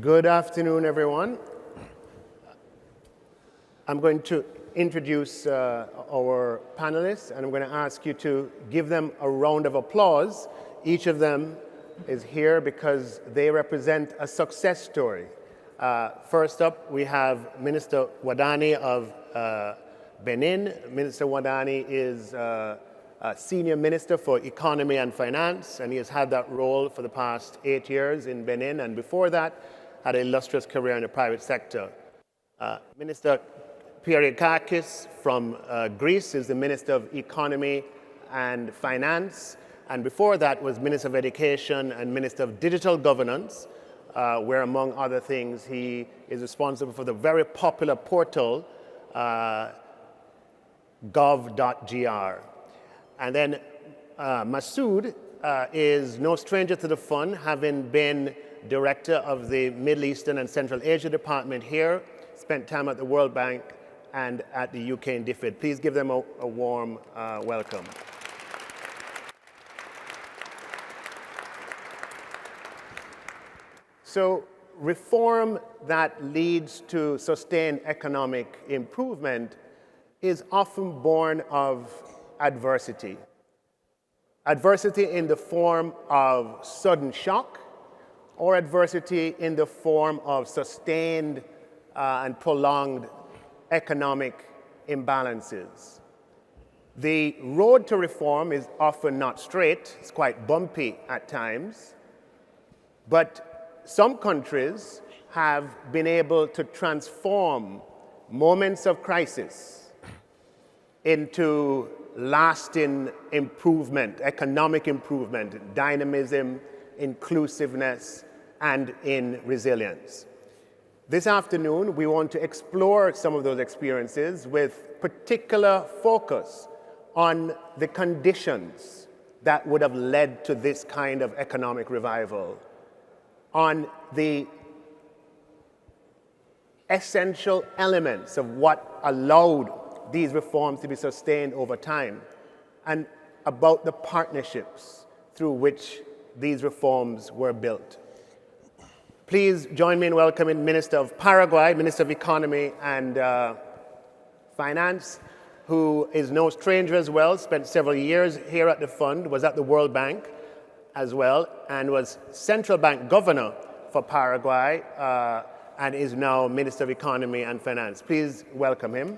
Good afternoon, everyone. I'm going to introduce our panelists, and I'm going to ask you to give them a round of applause. Each of them is here because they represent a success story. First up, we have Minister Wadagni of Benin. Minister Wadagni is a Senior Minister for Economy and Finance, and he has had that role for the past 8 years in Benin, and before that, had an illustrious career in the private sector. Minister Pierrakakis from Greece is the Minister of Economy and Finance, and before that was Minister of Education and Minister of Digital Governance, where among other things he is responsible for the very popular portal gov.gr. And then Masood is no stranger to the fun, having been Director of the Middle Eastern and Central Asia Department here, spent time at the World Bank and at the UK and DFID. Please give them a warm welcome. So, reform that leads to sustained economic improvement is often born of adversity. Adversity in the form of sudden shock, or adversity in the form of sustained and prolonged economic imbalances. The road to reform is often not straight, it's quite bumpy at times, but some countries have been able to transform moments of crisis into lasting improvement, economic improvement, dynamism, inclusiveness, and in resilience. This afternoon, we want to explore some of those experiences with particular focus on the conditions that would have led to this kind of economic revival, on the essential elements of what allowed these reforms to be sustained over time, and about the partnerships through which these reforms were built. Please join me in welcoming Minister of Paraguay, Minister of Economy and Finance, who is no stranger as well, spent several years here at the fund, was at the World Bank as well, and was central bank governor for Paraguay, and is now Minister of Economy and Finance. Please welcome him.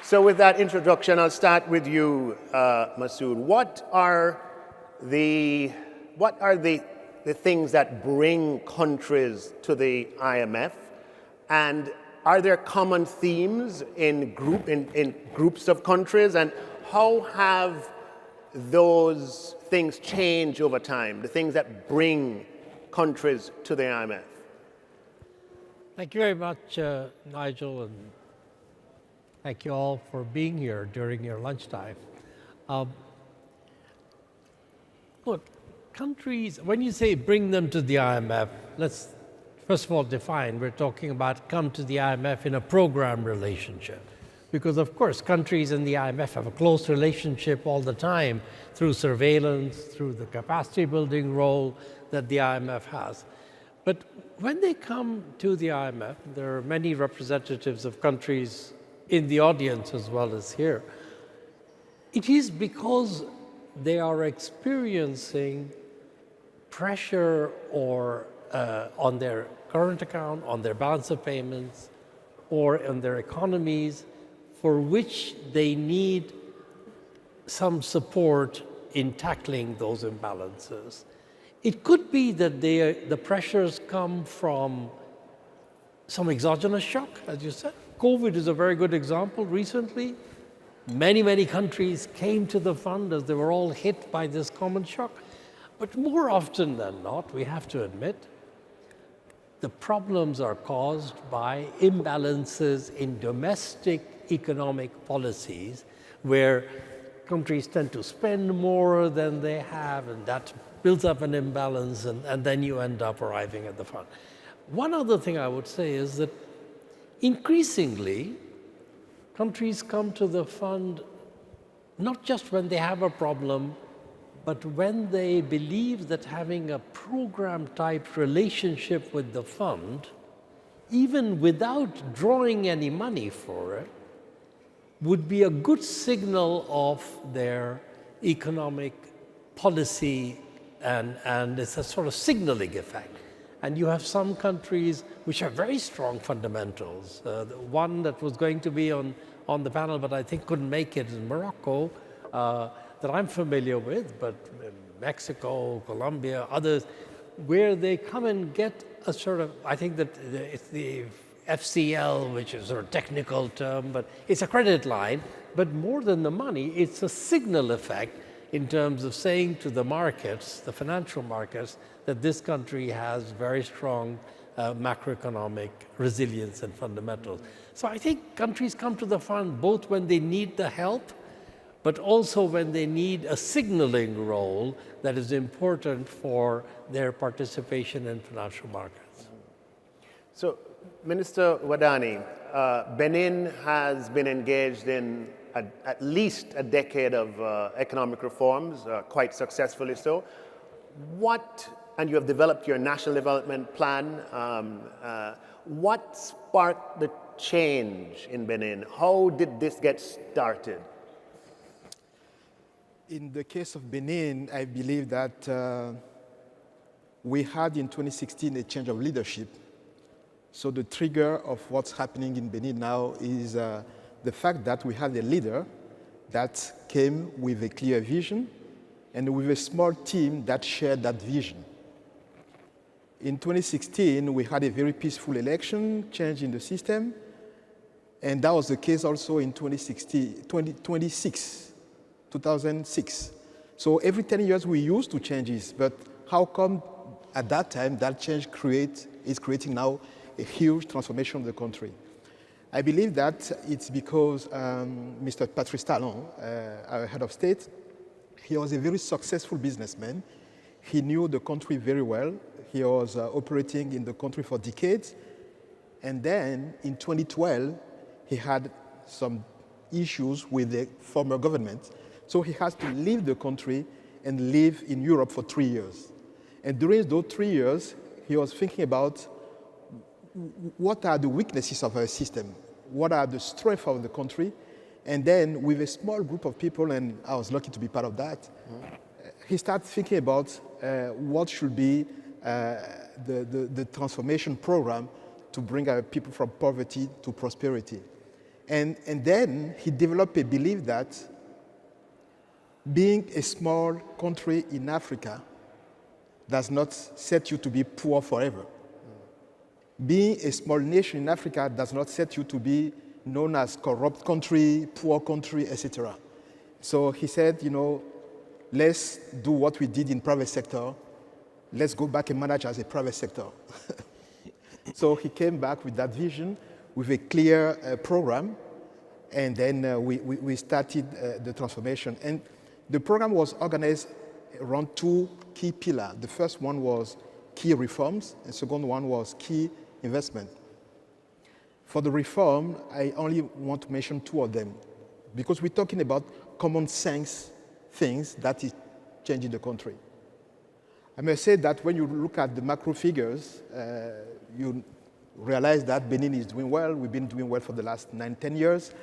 So with that introduction, I'll start with you, Masood. What are the things that bring countries to the IMF, and are there common themes in groups of countries, and how have those things changed over time, the things that bring countries to the IMF? Thank you very much, Nigel, and thank you all for being here during your lunchtime. Look, countries, when you say bring them to the IMF, let's first of all define, we're talking about come to the IMF in a program relationship. Because of course, countries in the IMF have a close relationship all the time through surveillance, through the capacity building role that the IMF has. But when they come to the IMF, there are many representatives of countries in the audience as well as here. It is because they are experiencing pressure or on their current account, on their balance of payments, or on their economies, for which they need some support in tackling those imbalances. It could be that the pressures come from some exogenous shock, as you said. COVID is a very good example recently. Many countries came to the fund as they were all hit by this common shock. But more often than not, we have to admit, the problems are caused by imbalances in domestic economic policies, where countries tend to spend more than they have, and that builds up an imbalance, and then you end up arriving at the fund. One other thing I would say is that increasingly, countries come to the fund not just when they have a problem, But when they believe that having a program-type relationship with the fund, even without drawing any money for it, would be a good signal of their economic policy, and it's a sort of signaling effect. And you have some countries which have very strong fundamentals. The one that was going to be on the panel, but I think couldn't make it, is Morocco, that I'm familiar with, but Mexico, Colombia, others, where they come and get a sort of, I think that it's the FCL, which is a sort of technical term, but it's a credit line. But more than the money, it's a signal effect in terms of saying to the markets, the financial markets, that this country has very strong macroeconomic resilience and fundamentals. So I think countries come to the fund both when they need the help, but also when they need a signaling role that is important for their participation in financial markets. So, Minister Wadagni, Benin has been engaged in at least a decade of economic reforms, quite successfully so. And you have developed your national development plan. What sparked the change in Benin? How did this get started? In the case of Benin, I believe that we had in 2016 a change of leadership. So the trigger of what's happening in Benin now is the fact that we had a leader that came with a clear vision and with a small team that shared that vision. In 2016, we had a very peaceful election, change in the system, and that was the case also in 2006. So every 10 years we used to changes, but how come at that time that change is creating now a huge transformation of the country? I believe that it's because Mr. Patrice Talon, our head of state, he was a very successful businessman. He knew the country very well. He was operating in the country for decades. And then in 2012, he had some issues with the former government. So he has to leave the country and live in Europe for 3 years. And during those 3 years, he was thinking about what are the weaknesses of our system? What are the strengths of the country? And then with a small group of people, and I was lucky to be part of that, he started thinking about what should be the transformation program to bring our people from poverty to prosperity. And then he developed a belief that being a small country in Africa does not set you to be poor forever. Being a small nation in Africa does not set you to be known as corrupt country, poor country, etc. So he said, let's do what we did in private sector. Let's go back and manage as a private sector. So he came back with that vision, with a clear program, and then we started the transformation. And the program was organized around 2 key pillars. The first one was key reforms, and the second one was key investment. For the reform, I only want to mention 2 of them, because we're talking about common sense things that is changing the country. I must say that when you look at the macro figures, you realize that Benin is doing well. We've been doing well for the last 9-10 years.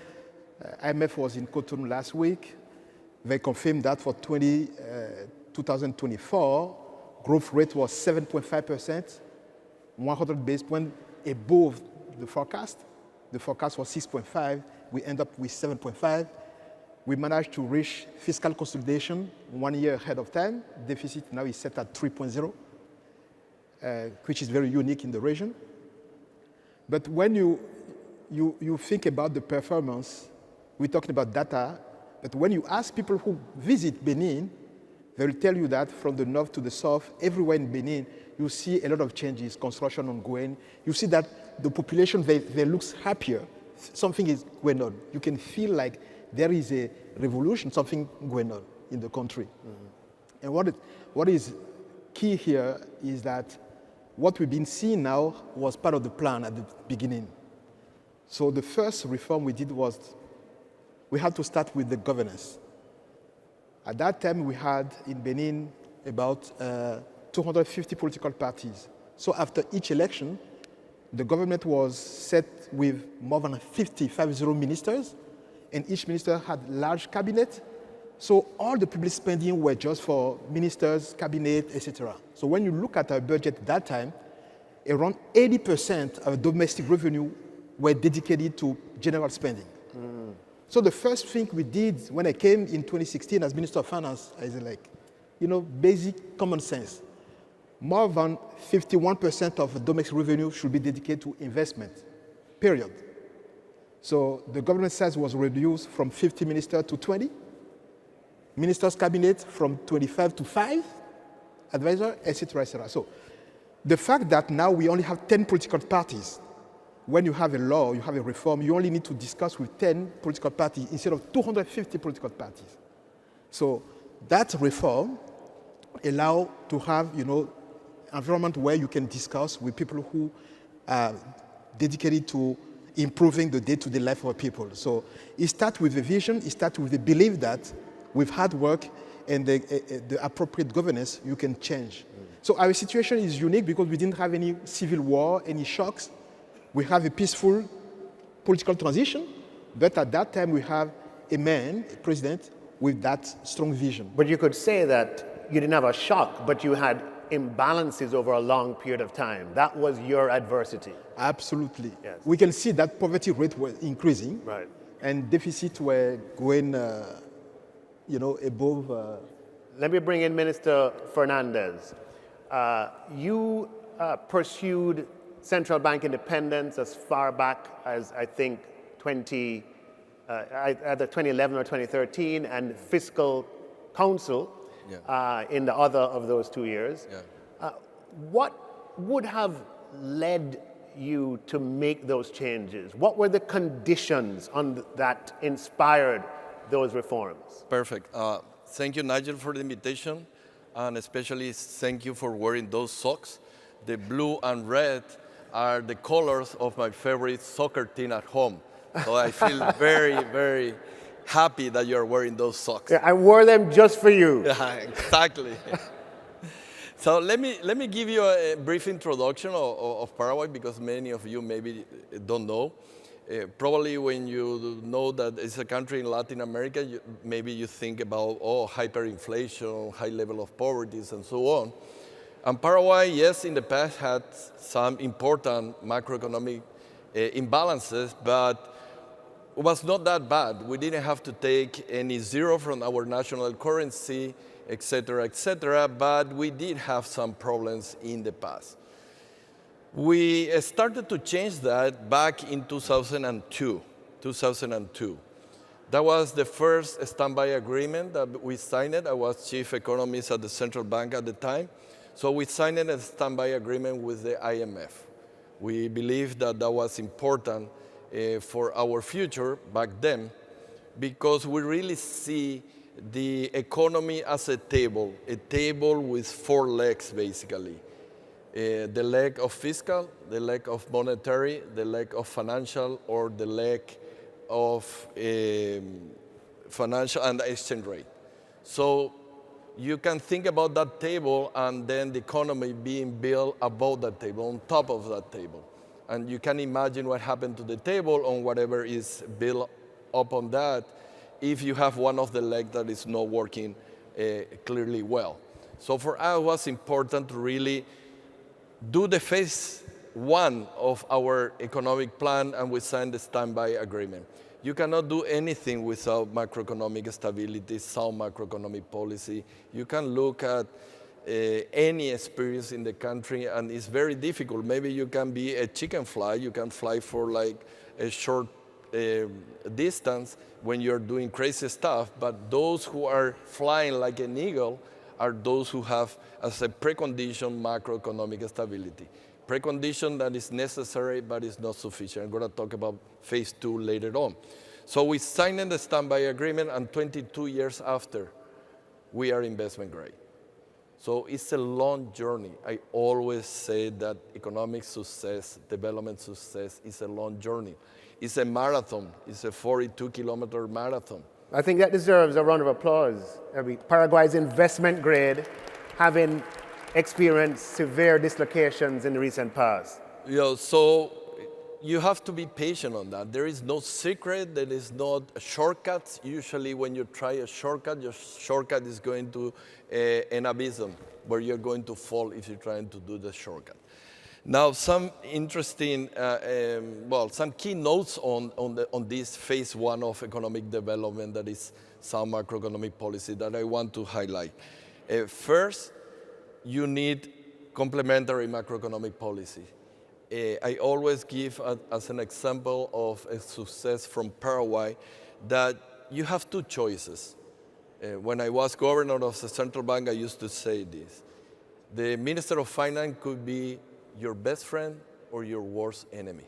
IMF was in Cotonou last week. They confirmed that for 2024, growth rate was 7.5%, 100 basis points above the forecast. The forecast was 6.5. We end up with 7.5. We managed to reach fiscal consolidation 1 year ahead of time. Deficit now is set at 3.0, which is very unique in the region. But when you think about the performance, we're talking about data, but when you ask people who visit Benin, they will tell you that from the north to the south, everywhere in Benin, you see a lot of changes, construction ongoing. You see that the population, they looks happier. Something is going on. You can feel like there is a revolution, something going on in the country. Mm-hmm. And what is key here is that what we've been seeing now was part of the plan at the beginning. So the first reform we did was we had to start with the governance. At that time, we had in Benin about 250 political parties. So after each election, the government was set with more than 50 ministers, and each minister had large cabinet. So all the public spending were just for ministers, cabinet, etc. So when you look at our budget at that time, around 80% of domestic revenue were dedicated to general spending. So the first thing we did when I came in 2016 as Minister of Finance is like, basic common sense. More than 51% of domestic revenue should be dedicated to investment, period. So the government size was reduced from 50 ministers to 20. Ministers' cabinet from 25 to 5, advisor, etc., etc. So the fact that now we only have 10 political parties, when you have a law, you have a reform, you only need to discuss with 10 political parties instead of 250 political parties. So that reform allows to have, environment where you can discuss with people who are dedicated to improving the day-to-day life of people. So it starts with a vision, it starts with the belief that with hard work and the appropriate governance, you can change. So our situation is unique because we didn't have any civil war, any shocks. We have a peaceful political transition, but at that time we have a man, a president, with that strong vision. But you could say that you didn't have a shock, but you had imbalances over a long period of time. That was your adversity. Absolutely. Yes. We can see that poverty rate was increasing, Right. and deficits were going, above. Let me bring in Minister Fernandez. You pursued central bank independence as far back as, I think, either 2011 or 2013, and fiscal council in the other of those 2 years. Yeah. What would have led you to make those changes? What were the conditions that inspired those reforms? Perfect. Thank you, Nigel, for the invitation, and especially thank you for wearing those socks. The blue and red are the colors of my favorite soccer team at home. So I feel very, very happy that you're wearing those socks. Yeah, I wore them just for you. Yeah, exactly. So let me give you a brief introduction of Paraguay, because many of you maybe don't know. Probably when you know that it's a country in Latin America, maybe you think about, hyperinflation, high level of poverty, and so on. And Paraguay, yes, in the past had some important macroeconomic imbalances, but it was not that bad. We didn't have to take any zero from our national currency, etc., but we did have some problems in the past. We started to change that back in 2002. That was the first standby agreement that we signed. I was chief economist at the central bank at the time. So we signed a standby agreement with the IMF. We believed that that was important for our future back then, because we really see the economy as a table with 4 legs, basically. The leg of fiscal, the leg of monetary, the leg of financial, or the leg of financial and exchange rate. So you can think about that table and then the economy being built above that table, on top of that table. And you can imagine what happened to the table on whatever is built up on that if you have one of the legs that is not working clearly well. So for us, it was important to really do the phase 1 of our economic plan, and we signed the standby agreement. You cannot do anything without macroeconomic stability, sound macroeconomic policy. You can look at any experience in the country, and it's very difficult. Maybe you can be a chicken fly, you can fly for like a short distance when you're doing crazy stuff, but those who are flying like an eagle are those who have, as a precondition, macroeconomic stability. Precondition that is necessary, but is not sufficient. I'm going to talk about phase 2 later on. So we signed the standby agreement, and 22 years after, we are investment grade. So it's a long journey. I always say that economic success, development success is a long journey. It's a marathon. It's a 42-kilometer marathon. I think that deserves a round of applause. Paraguay's investment grade having experienced severe dislocations in the recent past. So you have to be patient on that. There is no secret, there is not shortcuts. Usually when you try a shortcut, your shortcut is going to an abysm where you're going to fall if you're trying to do the shortcut. Now, some interesting, some key notes on this phase one of economic development, that is sound macroeconomic policy, that I want to highlight. First, you need complementary macroeconomic policy. I always give as an example of a success from Paraguay that you have two choices. When I was governor of the central bank, I used to say this. The Minister of Finance could be your best friend or your worst enemy,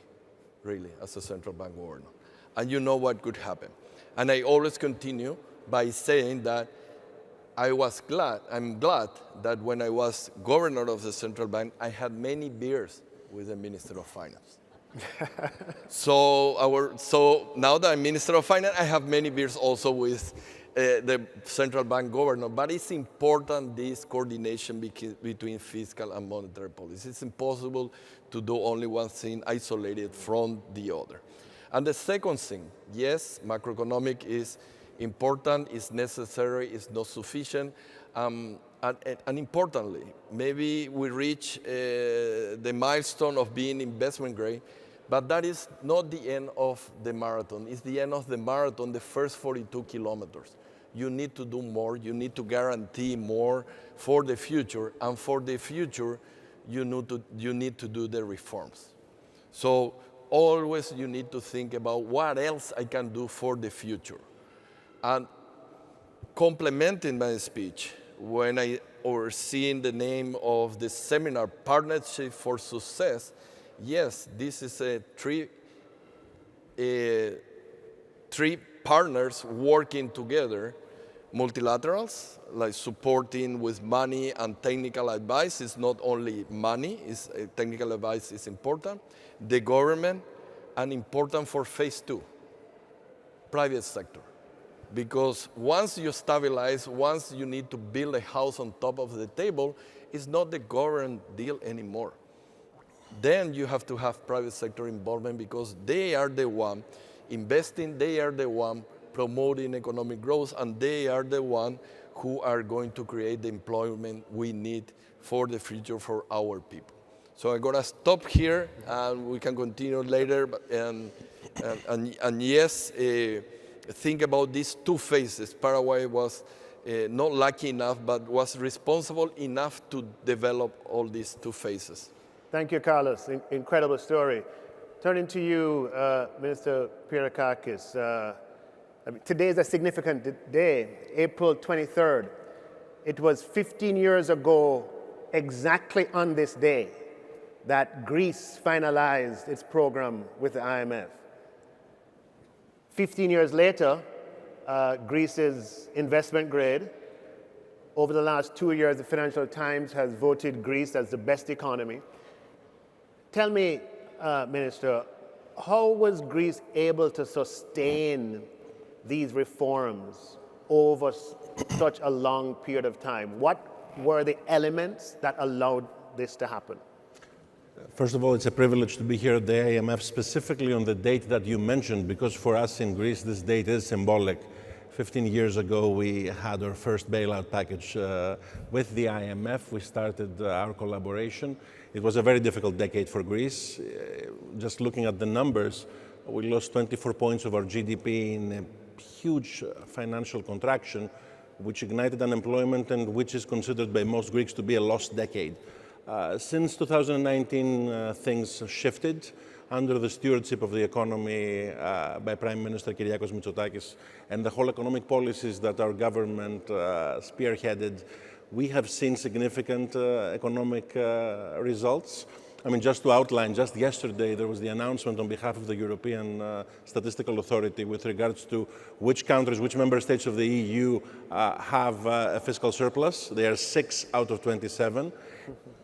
really, as a central bank governor. And you know what could happen. And I always continue by saying that I'm glad that when I was governor of the central bank, I had many beers with the Minister of Finance. So now that I'm Minister of Finance, I have many beers also with the central bank governor. But it's important, this coordination between fiscal and monetary policy. It's impossible to do only one thing isolated from the other. And the second thing, yes, macroeconomic is important, is necessary, is not sufficient. And importantly, maybe we reach the milestone of being investment grade, but that is not the end of the marathon. It's the end of the marathon, the first 42 kilometers. You need to do more. You need to guarantee more for the future. And for the future, you need to do the reforms. So always you need to think about what else I can do for the future. And complementing my speech, when I overseen the name of the seminar, Partnership for Success, yes, this is three partners working together, multilaterals, like supporting with money and technical advice. It's not only money, technical advice is important. The government, and important for phase two, private sector. Because once you stabilize, once you need to build a house on top of the table, it's not the government deal anymore. Then you have to have private sector involvement because they are the one investing, they are the one promoting economic growth, and they are the one who are going to create the employment we need for the future for our people. So I'm going to stop here, and we can continue later. And yes, think about these two phases. Paraguay was not lucky enough, but was responsible enough to develop all these two phases. Thank you, Carlos. Incredible story. Turning to you, Minister Pierrakakis. Today is a significant day, April 23rd. It was 15 years ago, exactly on this day, that Greece finalized its program with the IMF. 15 years later, Greece is investment grade. Over the last 2 years, the Financial Times has voted Greece as the best economy. Tell me, Minister, how was Greece able to sustain these reforms over such a long period of time? What were the elements that allowed this to happen? First of all, it's a privilege to be here at the IMF, specifically on the date that you mentioned, because for us in Greece, this date is symbolic. 15 years ago, we had our first bailout package with the IMF. We started our collaboration. It was a very difficult decade for Greece. Just looking at the numbers, we lost 24 points of our GDP in a huge financial contraction, which ignited unemployment and which is considered by most Greeks to be a lost decade. Since 2019, things shifted under the stewardship of the economy by Prime Minister Kyriakos and the whole economic policies that our government spearheaded. We have seen significant economic results. I mean, just to outline, just yesterday there was the announcement on behalf of the European Statistical Authority with regards to which countries, which member states of the EU have a fiscal surplus. They are 6 out of 27.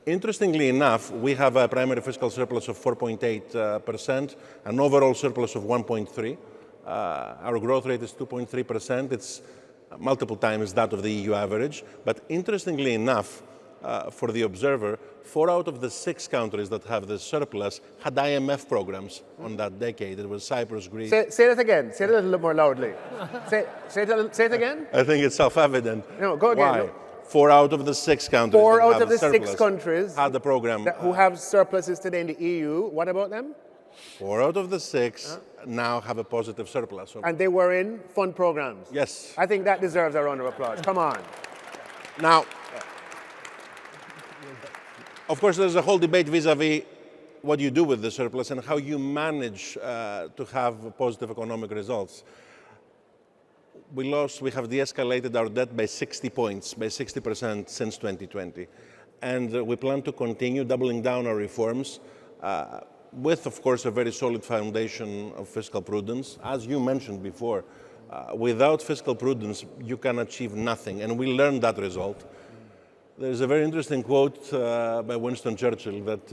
Interestingly enough, we have a primary fiscal surplus of 4.8%, an overall surplus of 1.3%. Our growth rate is 2.3%. It's multiple times that of the EU average. But interestingly enough, for the observer, 4 out of the 6 countries that have the surplus had IMF programs on that decade. It was Cyprus, Greece. Say that again. Say it a little more loudly. Say it again. I think it's self-evident. No, go again. Why? No. 4 out of the 6 countries. 4 that out have of the surplus 6 countries had the program. who have surpluses today in the EU. What about them? 4 out of the 6 now have a positive surplus. So, And they were in fund programs. yes. I think that deserves a round of applause. Come on. Now, of course, there's a whole debate vis-à-vis what you do with the surplus and how you manage to have positive economic results. We have de-escalated our debt by 60 points, by 60% since 2020. And we plan to continue doubling down our reforms with, of course, a very solid foundation of fiscal prudence. As you mentioned before, without fiscal prudence, you can achieve nothing. And we learned that result. There's a very interesting quote by Winston Churchill that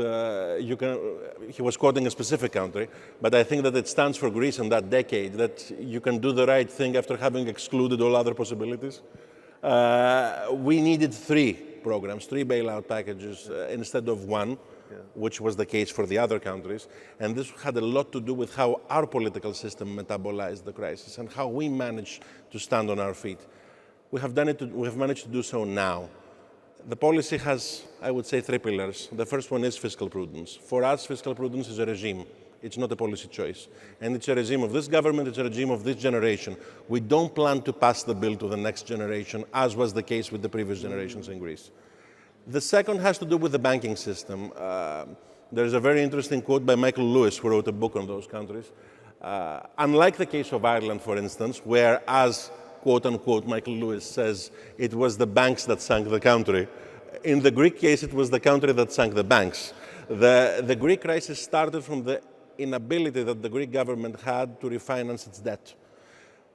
he was quoting a specific country, but I think that it stands for Greece in that decade, that you can do the right thing after having excluded all other possibilities. We needed 3 programs, 3 bailout packages instead of 1, which was the case for the other countries. And this had a lot to do with how our political system metabolized the crisis and how we managed to stand on our feet. We have managed to do so now. The policy has, I would say, 3 pillars. The first one is fiscal prudence. For us, fiscal prudence is a regime. It's not a policy choice. And it's a regime of this government, it's a regime of this generation. We don't plan to pass the bill to the next generation, as was the case with the previous generations in Greece. The second has to do with the banking system. There's a very interesting quote by Michael Lewis, who wrote a book on those countries. Unlike the case of Ireland, for instance, where, as quote unquote, Michael Lewis says, it was the banks that sank the country. In the Greek case, it was the country that sank the banks. The Greek crisis started from the inability that the Greek government had to refinance its debt.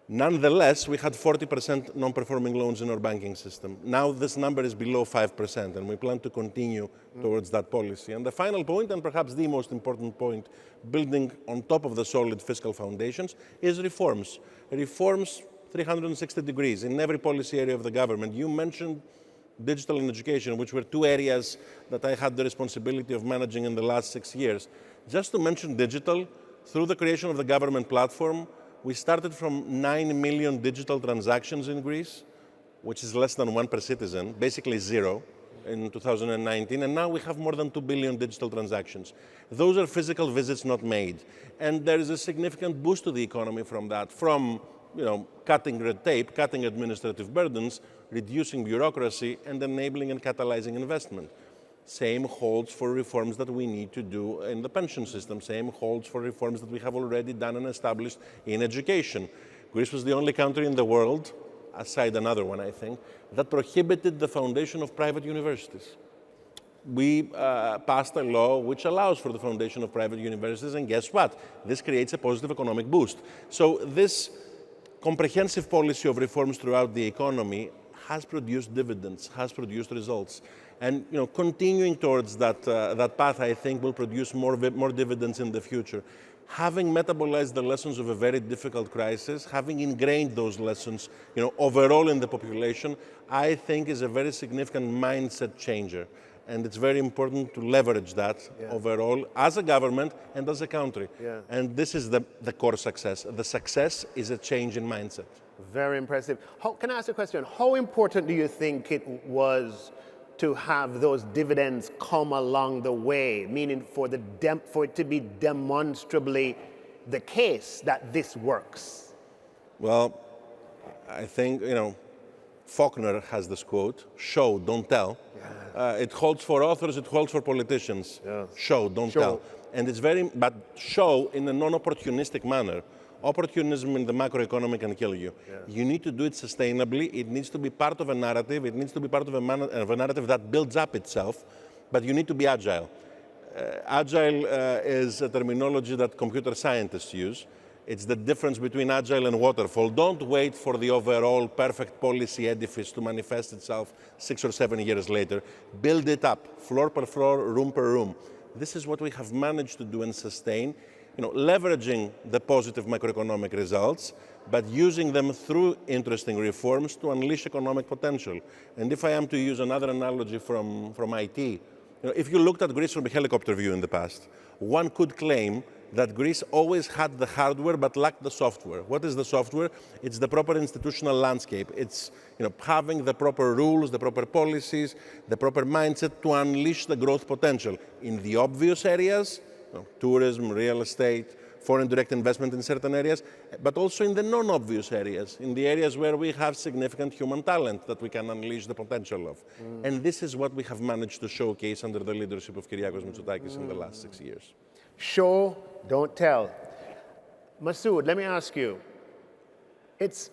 Nonetheless, we had 40% non-performing loans in our banking system. Now this number is below 5%, and we plan to continue towards that policy. And the final point, and perhaps the most important point, building on top of the solid fiscal foundations, is reforms. Reforms 360 degrees in every policy area of the government. You mentioned digital and education, which were 2 areas that I had the responsibility of managing in the last 6 years. Just to mention digital, through the creation of the government platform, we started from 9 million digital transactions in Greece, which is less than 1 per citizen, basically 0 in 2019, and now we have more than 2 billion digital transactions. Those are physical visits not made. And there is a significant boost to the economy from that, from cutting red tape, cutting administrative burdens, reducing bureaucracy, and enabling and catalyzing investment. Same holds for reforms that we need to do in the pension system. Same holds for reforms that we have already done and established in education. Greece was the only country in the world, aside another one, I think, that prohibited the foundation of private universities. We passed a law which allows for the foundation of private universities, and guess what? This creates a positive economic boost. So this comprehensive policy of reforms throughout the economy has produced dividends, has produced results. And continuing towards that path, I think, will produce more dividends in the future. Having metabolized the lessons of a very difficult crisis, having ingrained those lessons overall in the population, I think is a very significant mindset changer. And it's very important to leverage that overall as a government and as a country. Yeah. And this is the core success. The success is a change in mindset. Very impressive. Can I ask a question? How important do you think it was to have those dividends come along the way, meaning for it to be demonstrably the case that this works? Well, I think, Faulkner has this quote, show, don't tell. Yeah. It holds for authors, it holds for politicians. Yes. Show, don't tell. And it's but show in a non-opportunistic manner. Opportunism in the macroeconomy can kill you. Yeah. You need to do it sustainably. It needs to be part of a narrative. It needs to be part of a narrative that builds up itself, but you need to be agile. Agile is a terminology that computer scientists use. It's the difference between agile and waterfall. Don't wait for the overall perfect policy edifice to manifest itself 6 or 7 years later. Build it up, floor per floor, room per room. This is what we have managed to do and sustain. leveraging the positive macroeconomic results, but using them through interesting reforms to unleash economic potential. And if I am to use another analogy from IT, if you looked at Greece from a helicopter view in the past, one could claim that Greece always had the hardware but lacked the software. What is the software? It's the proper institutional landscape. It's having the proper rules, the proper policies, the proper mindset to unleash the growth potential in the obvious areas, tourism, real estate, foreign direct investment in certain areas, but also in the non-obvious areas, in the areas where we have significant human talent that we can unleash the potential of. And this is what we have managed to showcase under the leadership of Kyriakos Mitsotakis in the last 6 years. Show, don't tell. Masood, let me ask you. It's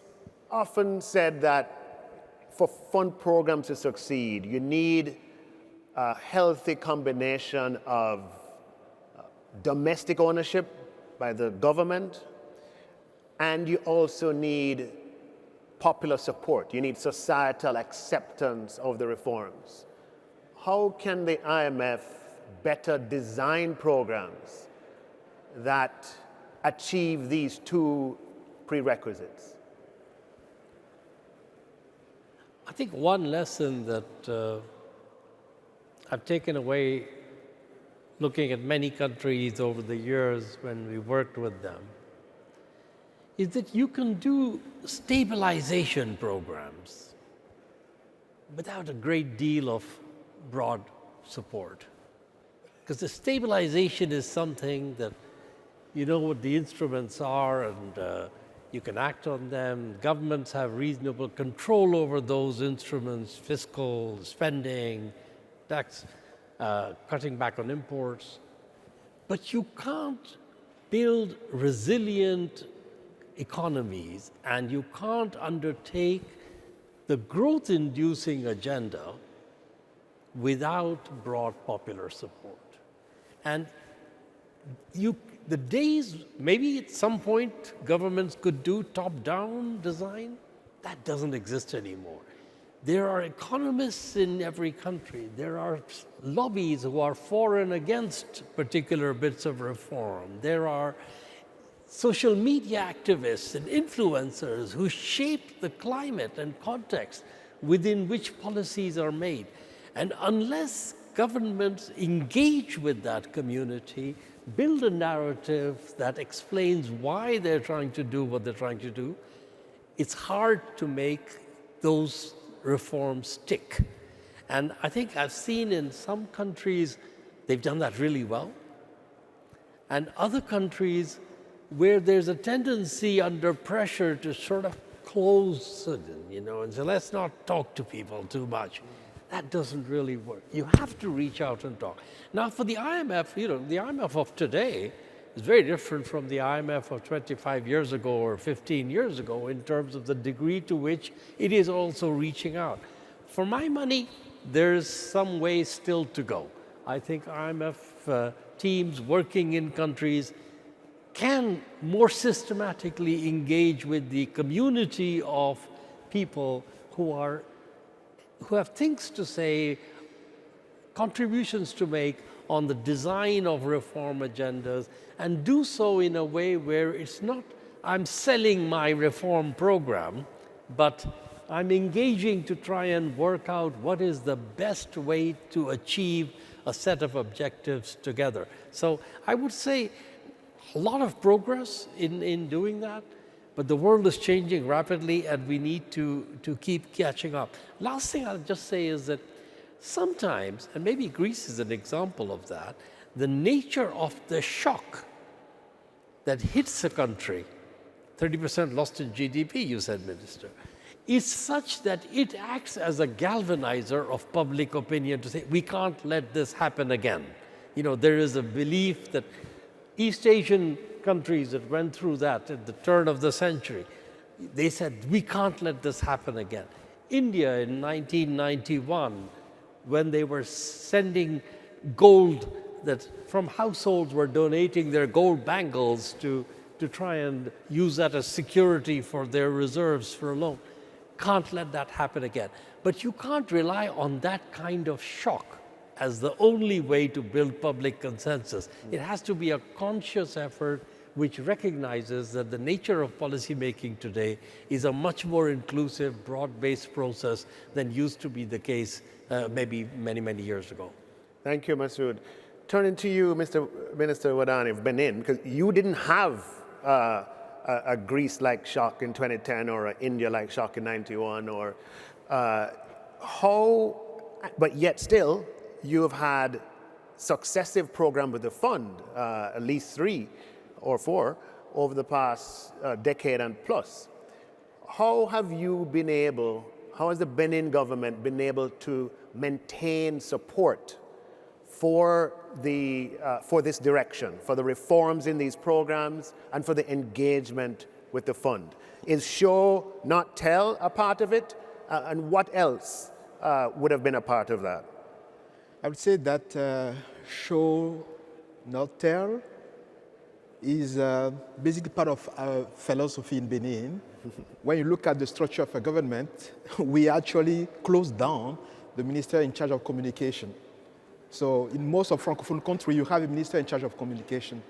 often said that for fund programs to succeed, you need a healthy combination of domestic ownership by the government, and you also need popular support. You need societal acceptance of the reforms. How can the IMF better design programs that achieve these two prerequisites? I think one lesson that I've taken away looking at many countries over the years when we worked with them is that you can do stabilization programs without a great deal of broad support. Because the stabilization is something that you know what the instruments are and you can act on them. Governments have reasonable control over those instruments, fiscal, spending, tax, cutting back on imports. But you can't build resilient economies and you can't undertake the growth-inducing agenda without broad popular support. And the days, maybe at some point governments could do top-down design, that doesn't exist anymore. There are economists in every country. There are lobbies who are for and against particular bits of reform. There are social media activists and influencers who shape the climate and context within which policies are made. And unless governments engage with that community, build a narrative that explains why they're trying to do what they're trying to do, it's hard to make those reforms stick. And I think I've seen in some countries, they've done that really well. And other countries where there's a tendency under pressure to sort of close, and say, let's not talk to people too much. That doesn't really work. You have to reach out and talk. Now, for the IMF, the IMF of today is very different from the IMF of 25 years ago or 15 years ago in terms of the degree to which it is also reaching out. For my money, there's some way still to go. I think IMF teams working in countries can more systematically engage with the community of people who have things to say, contributions to make on the design of reform agendas, and do so in a way where it's not, I'm selling my reform program, but I'm engaging to try and work out what is the best way to achieve a set of objectives together. So I would say a lot of progress in doing that, but the world is changing rapidly and we need to keep catching up. Last thing I'll just say is that sometimes, and maybe Greece is an example of that, the nature of the shock that hits a country, 30% lost in GDP, you said, Minister, is such that it acts as a galvanizer of public opinion to say, we can't let this happen again. There is a belief that East Asian countries that went through that at the turn of the century, they said, we can't let this happen again. India in 1991, when they were sending gold that from households were donating their gold bangles to try and use that as security for their reserves for a loan. Can't let that happen again. But you can't rely on that kind of shock as the only way to build public consensus. It has to be a conscious effort which recognizes that the nature of policymaking today is a much more inclusive, broad-based process than used to be the case maybe many, many years ago. Thank you, Masood. Turning to you, Mr. Minister Wadagni of Benin, because you didn't have a Greece-like shock in 2010 or an India-like shock in 91, or but yet still, you have had successive programs with the fund, at least 3 or 4, over the past decade and plus. How have you been able, how has the Benin government been able to maintain support for this direction, for the reforms in these programs, and for the engagement with the fund? Is show, not tell a part of it? And what else would have been a part of that? I would say that show, not tell is basically part of our philosophy in Benin. When you look at the structure of a government, we actually closed down the minister in charge of communication. So in most of Francophone countries, you have a minister in charge of communication.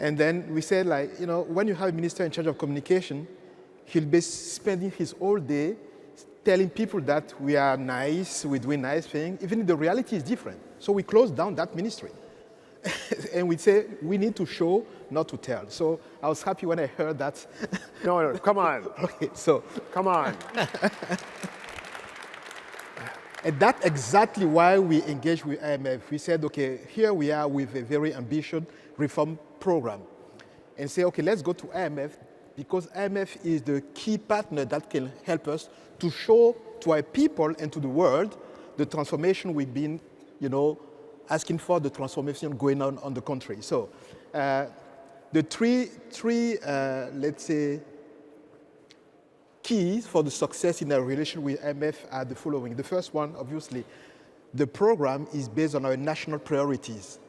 And then we said, like, you know, when you have a minister in charge of communication, he'll be spending his whole day telling people that we are nice, we're doing nice things, even if the reality is different. So we closed down that ministry. And we say, we need to show, not to tell. So I was happy when I heard that. No, come on. Okay, so. Come on. And that's exactly why we engaged with IMF. We said, okay, here we are with a very ambitious reform program. And say, okay, let's go to IMF, because IMF is the key partner that can help us to show to our people and to the world the transformation we've been, you know, asking for, the transformation going on the country. So the three let's say, keys for the success in our relation with IMF are the following. The first one, obviously, the program is based on our national priorities.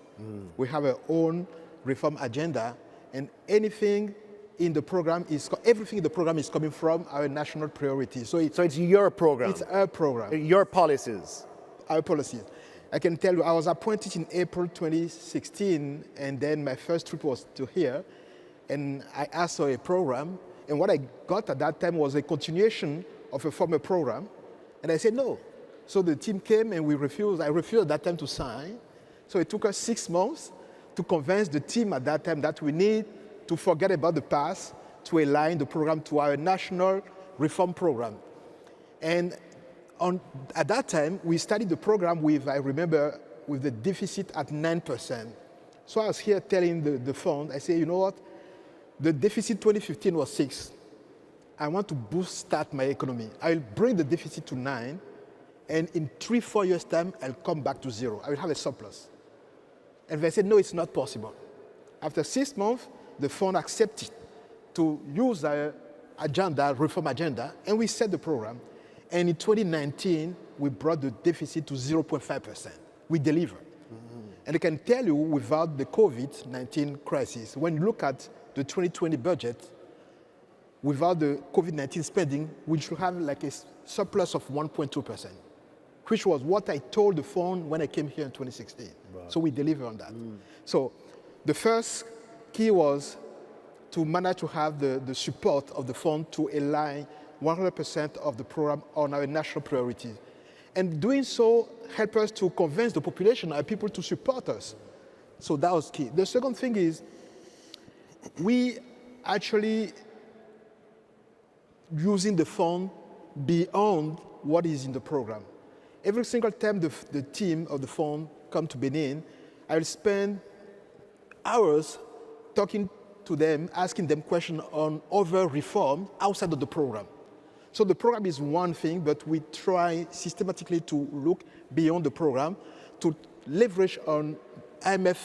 We have our own reform agenda, and everything in the program is coming from our national priorities. So it's your program? It's our program. Your policies? Our policies. I can tell you, I was appointed in April 2016, and then my first trip was to here, and I asked for a program. And what I got at that time was a continuation of a former program. And I said no. So the team came and we refused. I refused at that time to sign. So it took us 6 months to convince the team at that time that we need to forget about the past to align the program to our national reform program. And at that time, we started the program with, I remember, with the deficit at 9%. So I was here telling the fund, I say, you know what? The deficit 2015 was 6. I want to start my economy. I'll bring the deficit to 9, and in 3-4 years' time, I'll come back to 0. I will have a surplus. And they said, no, it's not possible. After 6 months, the fund accepted to use our agenda, reform agenda, and we set the program. And in 2019, we brought the deficit to 0.5%. We delivered. And I can tell you, without the COVID-19 crisis, when you look at the 2020 budget, without the COVID-19 spending, we should have like a surplus of 1.2%, which was what I told the fund when I came here in 2016. Wow. So we deliver on that. So the first key was to manage to have the support of the fund to align 100% of the program on our national priorities. And doing so helped us to convince the population, our people, to support us. So that was key. The second thing is, we actually using the fund beyond what is in the program. Every single time the team of the fund come to Benin, I will spend hours talking to them, asking them questions on other reforms outside of the program. So the program is one thing, but we try systematically to look beyond the program, to leverage on IMF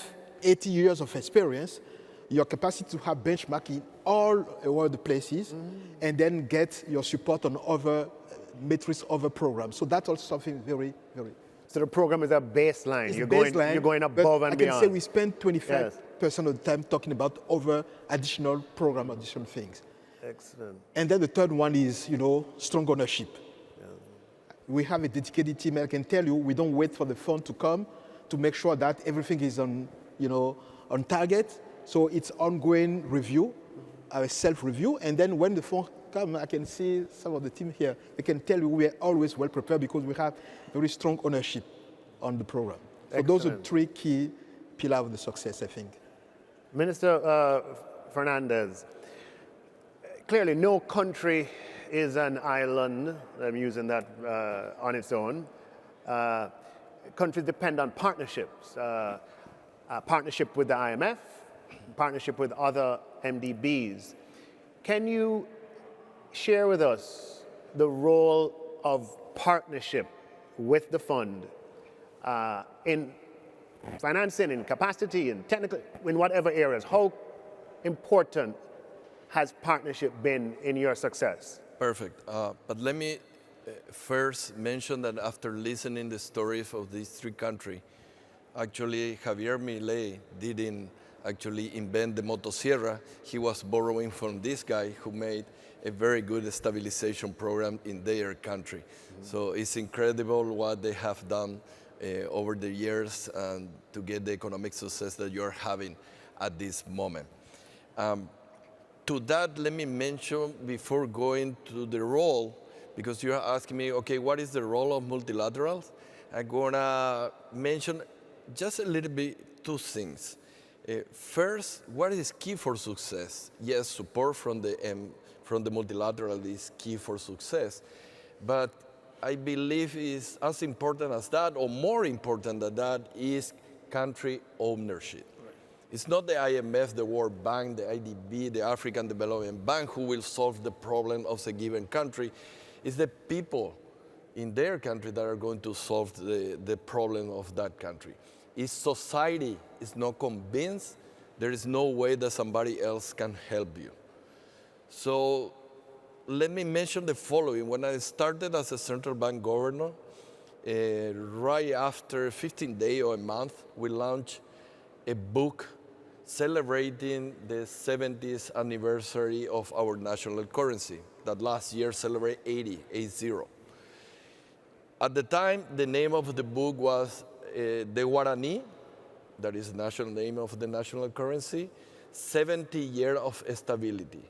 80 years of experience, your capacity to have benchmarking all over the places, and then get your support on other metrics, other programs. So that's also something very, very. So the program is a baseline. You're going above and beyond. I can say we spend 25% of the time talking about other additional program, additional things. Excellent. And then the third one is, strong ownership. We have a dedicated team. I can tell you, we don't wait for the fund to come to make sure that everything is on, on target. So it's ongoing review, self-review. And then when the fund come, I can see some of the team here. They can tell you we are always well prepared because we have very strong ownership on the program. So those are three key pillars of the success, I think. Minister Fernandez, clearly no country is an island. I'm using that on its own. Countries depend on partnerships. Partnership with the IMF, partnership with other MDBs. Can you share with us the role of partnership with the fund in financing, in capacity, in technical, in whatever areas? How important has partnership been in your success? Perfect. But let me first mention that after listening the stories of these three countries, actually Javier Milei didn't actually invent the motosierra. He was borrowing from this guy who made a very good stabilization program in their country. So it's incredible what they have done over the years and to get the economic success that you're having at this moment. To that, let me mention before going to the role, because you're asking me, okay, what is the role of multilaterals? I'm gonna mention just a little bit two things. First, what is key for success? Yes, support from the multilateral is key for success, but I believe is as important as that, or more important than that, is country ownership. It's not the IMF, the World Bank, the IDB, the African Development Bank who will solve the problem of a given country. It's the people in their country that are going to solve the problem of that country. If society is not convinced, there is no way that somebody else can help you. So let me mention the following. When I started as a central bank governor, right after 15 days or a month, we launched a book celebrating the 70th anniversary of our national currency, that last year celebrated 80. At the time, the name of the book was the Guarani, that is the national name of the national currency, 70 years of stability.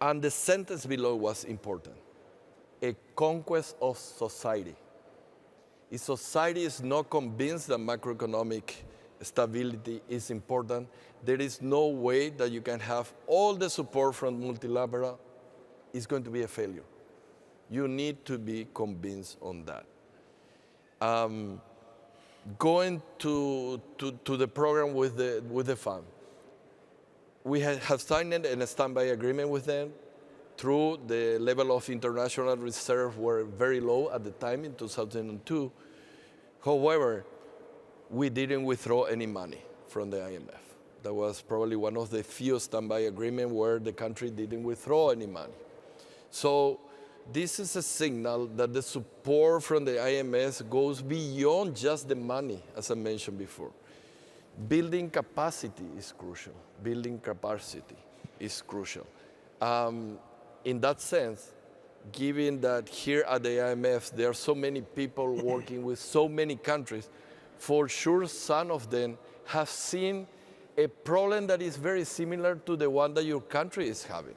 And the sentence below was important, a conquest of society. If society is not convinced that macroeconomic stability is important, there is no way that you can have all the support from multilateral. It's going to be a failure. You need to be convinced on that. Going to the program with the fund, we have signed a standby agreement with them. Through the level of international reserve were very low at the time in 2002. However, we didn't withdraw any money from the IMF. That was probably one of the few standby agreements where the country didn't withdraw any money. So this is a signal that the support from the IMF goes beyond just the money, as I mentioned before. Building capacity is crucial. Building capacity is crucial. In that sense, given that here at the IMF, there are so many people working with so many countries, for sure some of them have seen a problem that is very similar to the one that your country is having.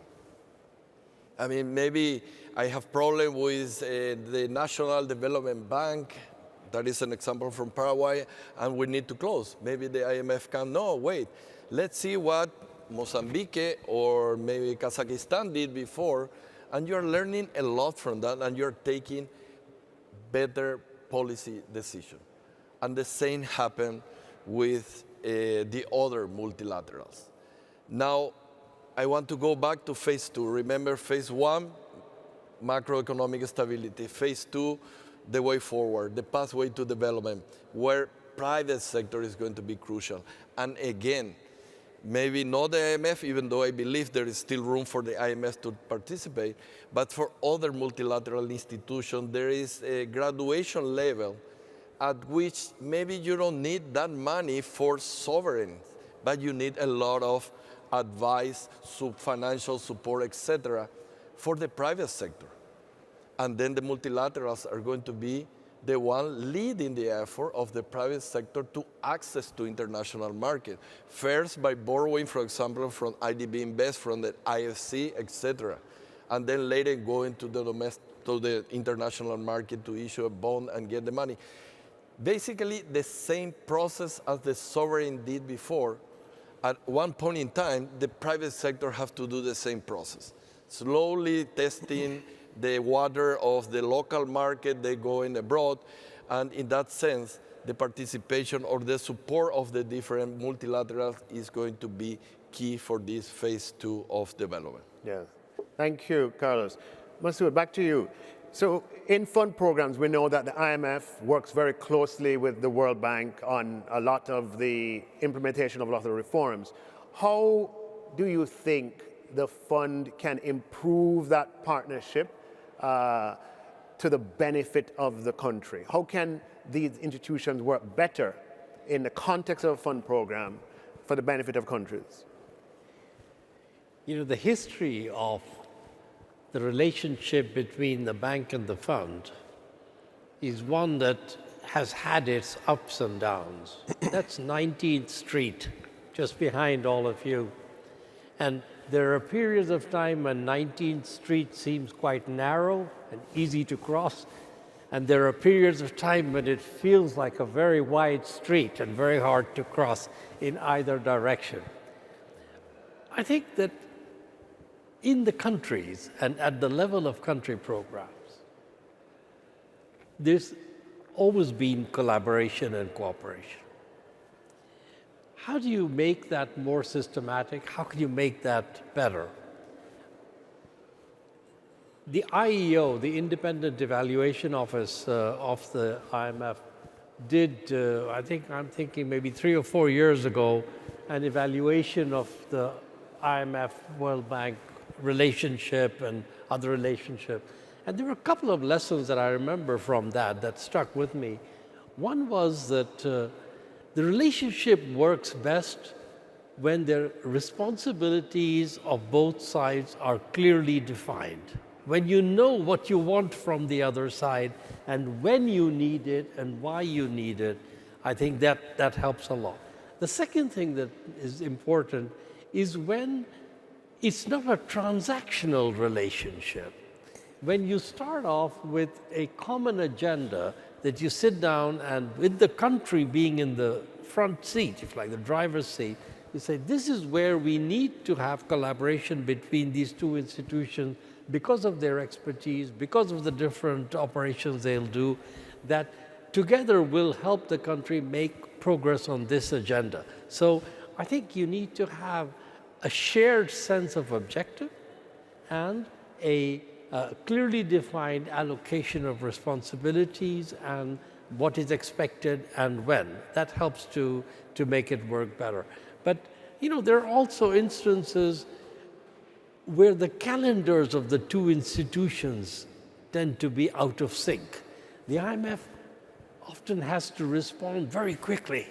I mean, maybe I have problem with the National Development Bank. That is an example from Paraguay, and we need to close. Maybe the IMF can, no, wait, let's see what Mozambique or maybe Kazakhstan did before, and you're learning a lot from that, and you're taking better policy decisions. And the same happened with the other multilaterals. Now, I want to go back to phase two. Remember phase one, macroeconomic stability. Phase two, the way forward, the pathway to development, where private sector is going to be crucial. And again, maybe not the IMF, even though I believe there is still room for the IMF to participate, but for other multilateral institutions, there is a graduation level at which maybe you don't need that money for sovereigns, but you need a lot of advice, financial support, etc., for the private sector. And then the multilaterals are going to be the one leading the effort of the private sector to access to international market. First by borrowing, for example, from IDB Invest, from the IFC, etc. And then later going to the international market to issue a bond and get the money. Basically the same process as the sovereign did before. At one point in time, the private sector have to do the same process. Slowly testing the water of the local market, they go in abroad, and in that sense, the participation or the support of the different multilaterals is going to be key for this phase 2 of development. Yes. Thank you, Carlos. Masood, back to you. So in fund programs, we know that the IMF works very closely with the World Bank on a lot of the implementation of a lot of the reforms. How do you think the fund can improve that partnership to the benefit of the country? How can these institutions work better in the context of a fund program for the benefit of countries? You know, the history of the relationship between the bank and the fund is one that has had its ups and downs. That's 19th Street, just behind all of you. And there are periods of time when 19th Street seems quite narrow and easy to cross. And there are periods of time when it feels like a very wide street and very hard to cross in either direction. I think that in the countries and at the level of country programs, there's always been collaboration and cooperation. How do you make that more systematic? How can you make that better? The IEO, the Independent Evaluation Office of the IMF, did, I'm thinking maybe 3 or 4 years ago, an evaluation of the IMF World Bank relationship and other relationship. And there were a couple of lessons that I remember from that stuck with me. One was that the relationship works best when the responsibilities of both sides are clearly defined. When you know what you want from the other side and when you need it and why you need it, I think that helps a lot. The second thing that is important is when it's not a transactional relationship. When you start off with a common agenda that you sit down and with the country being in the front seat, if like the driver's seat, you say, this is where we need to have collaboration between these two institutions because of their expertise, because of the different operations they'll do, that together will help the country make progress on this agenda. So I think you need to have a shared sense of objective and a clearly defined allocation of responsibilities and what is expected and when. That helps to make it work better. But you know, there are also instances where the calendars of the two institutions tend to be out of sync. The IMF often has to respond very quickly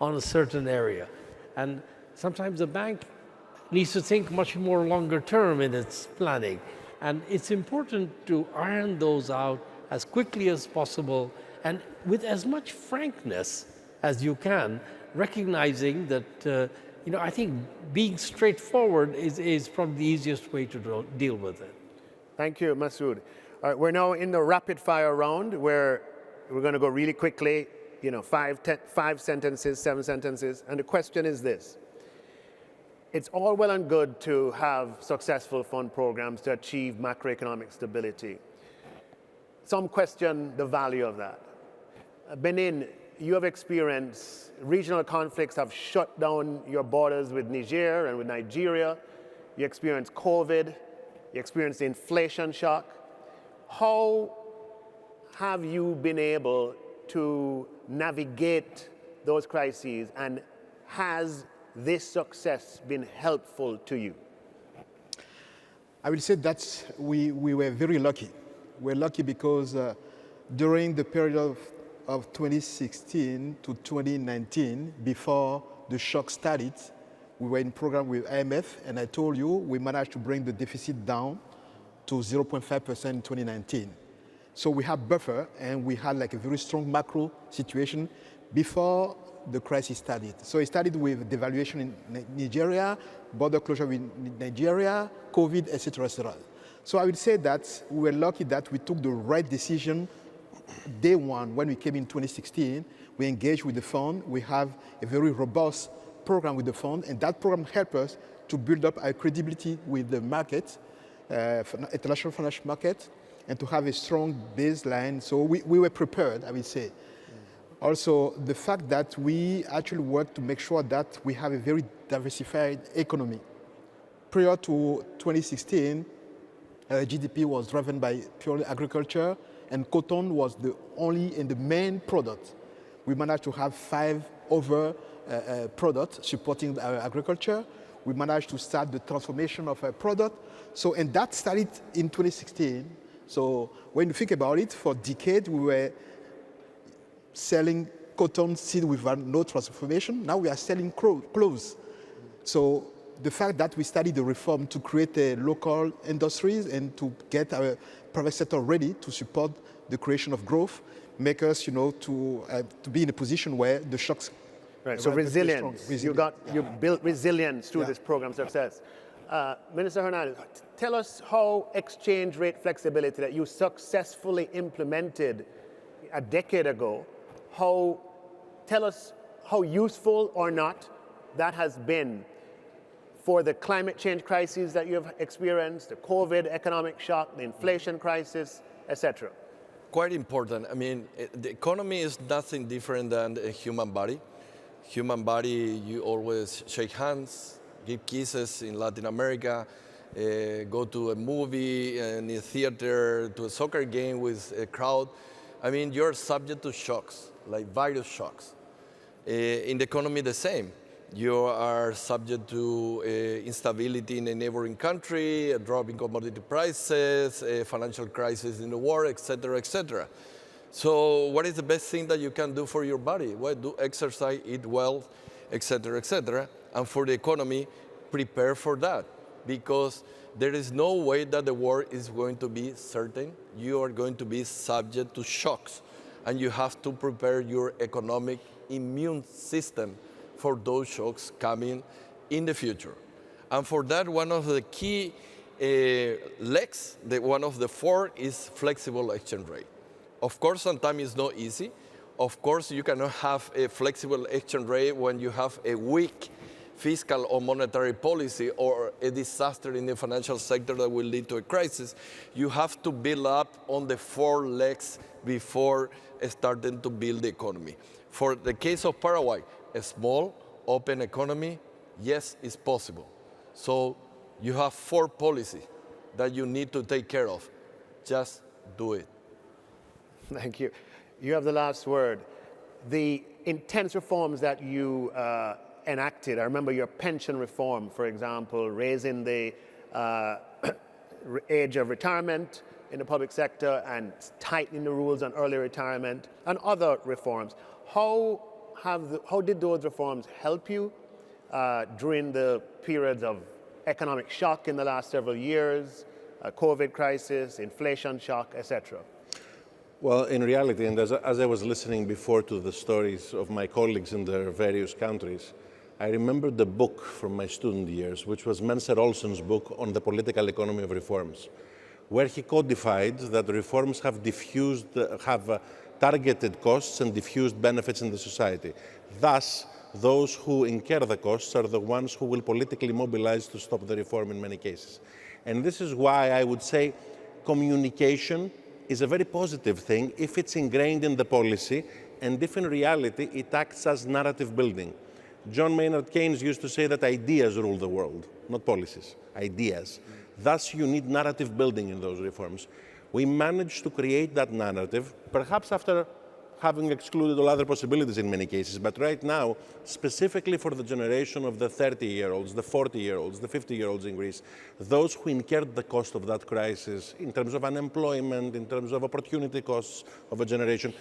on a certain area. And sometimes the bank needs to think much more longer term in its planning. And it's important to iron those out as quickly as possible and with as much frankness as you can, recognizing that, I think being straightforward is probably the easiest way to deal with it. Thank you, Masood. All right, we're now in the rapid fire round where we're going to go really quickly, 5 sentences, 7 sentences. And the question is this. It's all well and good to have successful fund programs to achieve macroeconomic stability. Some question the value of that. Benin, you have experienced regional conflicts have shut down your borders with Niger and with Nigeria. You experienced COVID. You experienced the inflation shock. How have you been able to navigate those crises, and has this success been helpful to you? I will say that we were very lucky. We're lucky because during the period of 2016 to 2019, before the shock started, we were in program with IMF, and I told you we managed to bring the deficit down to 0.5% in 2019. So we have buffer, and we had like a very strong macro situation before the crisis started. So it started with devaluation in Nigeria, border closure with Nigeria, COVID, etc., etc. So I would say that we were lucky that we took the right decision day one when we came in 2016. We engaged with the fund. We have a very robust program with the fund, and that program helped us to build up our credibility with the market, international financial market, and to have a strong baseline. So we were prepared, I would say. Also, the fact that we actually worked to make sure that we have a very diversified economy. Prior to 2016, GDP was driven by purely agriculture, and cotton was the only and the main product. We managed to have 5 other products supporting our agriculture. We managed to start the transformation of our product. So, and that started in 2016. So when you think about it, for decades we were selling cotton seed with no transformation. Now we are selling clothes. So the fact that we started the reform to create local industries and to get our private sector ready to support the creation of growth make us, to be in a position where the shocks. Right. So resilience. You built resilience through this program success. Minister Hernandez, tell us how exchange rate flexibility that you successfully implemented a decade ago, tell us how useful or not that has been for the climate change crises that you have experienced, the COVID economic shock, the inflation crisis, etc. Quite important. I mean, the economy is nothing different than a human body. Human body, you always shake hands, give kisses in Latin America, go to a movie, in a theater, to a soccer game with a crowd. I mean, you're subject to shocks, like virus shocks. In the economy, the same. You are subject to instability in a neighboring country, a drop in commodity prices, a financial crisis in the war, et cetera, et cetera. So what is the best thing that you can do for your body? Well, do exercise, eat well, et cetera, et cetera. And for the economy, prepare for that. Because there is no way that the world is going to be certain. You are going to be subject to shocks. And you have to prepare your economic immune system for those shocks coming in the future. And for that, one of the key legs, one of the 4 is flexible exchange rate. Of course, sometimes it's not easy. Of course, you cannot have a flexible exchange rate when you have a weak fiscal or monetary policy or a disaster in the financial sector that will lead to a crisis. You have to build up on the 4 legs before starting to build the economy. For the case of Paraguay, a small, open economy, yes, it's possible. So you have 4 policies that you need to take care of. Just do it. Thank you. You have the last word. The intense reforms that you enacted, I remember your pension reform, for example, raising the age of retirement in the public sector and tightening the rules on early retirement and other reforms. How did those reforms help you during the periods of economic shock in the last several years, COVID crisis, inflation shock, etc.? Well, in reality, and as I was listening before to the stories of my colleagues in their various countries, I remembered the book from my student years, which was Menser Olson's book on the political economy of reforms, where he codified that reforms have targeted costs and diffused benefits in the society. Thus, those who incur the costs are the ones who will politically mobilize to stop the reform in many cases. And this is why I would say communication is a very positive thing if it's ingrained in the policy and if in reality it acts as narrative building. John Maynard Keynes used to say that ideas rule the world, not policies, ideas. Thus you need narrative building in those reforms. We managed to create that narrative, perhaps after having excluded all other possibilities in many cases, but right now, specifically for the generation of the 30-year-olds, the 40-year-olds, the 50-year-olds in Greece, those who incurred the cost of that crisis in terms of unemployment, in terms of opportunity costs of a generation,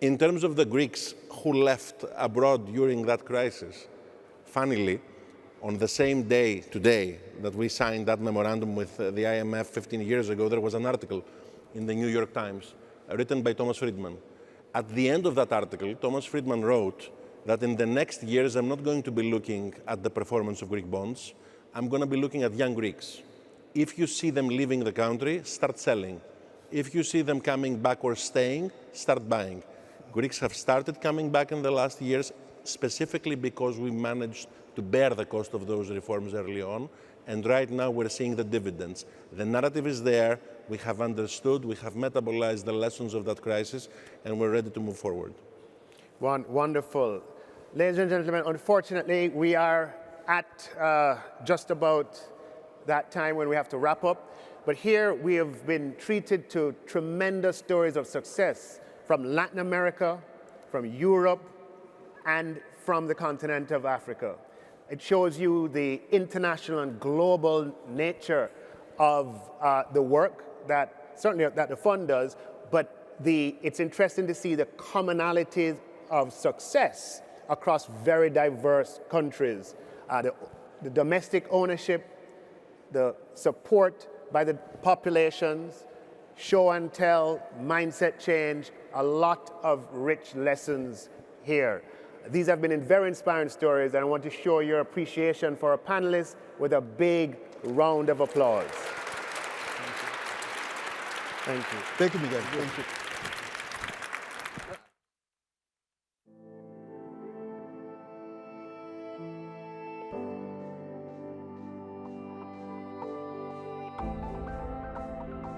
in terms of the Greeks who left abroad during that crisis, funnily, On the same day today that we signed that memorandum with the IMF 15 years ago, there was an article in the New York Times written by Thomas Friedman. At the end of that article, Thomas Friedman wrote that in the next years, I'm not going to be looking at the performance of Greek bonds. I'm going to be looking at young Greeks. If you see them leaving the country, start selling. If you see them coming back or staying, start buying. Greeks have started coming back in the last years, specifically because we managed to bear the cost of those reforms early on. And right now we're seeing the dividends. The narrative is there. We have understood, we have metabolized the lessons of that crisis, and we're ready to move forward. Wonderful. Ladies and gentlemen, unfortunately, we are at just about that time when we have to wrap up. But here we have been treated to tremendous stories of success from Latin America, from Europe, and from the continent of Africa. It shows you the international and global nature of the work that certainly that the fund does, but it's interesting to see the commonalities of success across very diverse countries. The domestic ownership, the support by the populations, show and tell, mindset change, a lot of rich lessons here. These have been very inspiring stories, and I want to show your appreciation for our panelists with a big round of applause. Thank you. Thank you, Miguel. Thank you.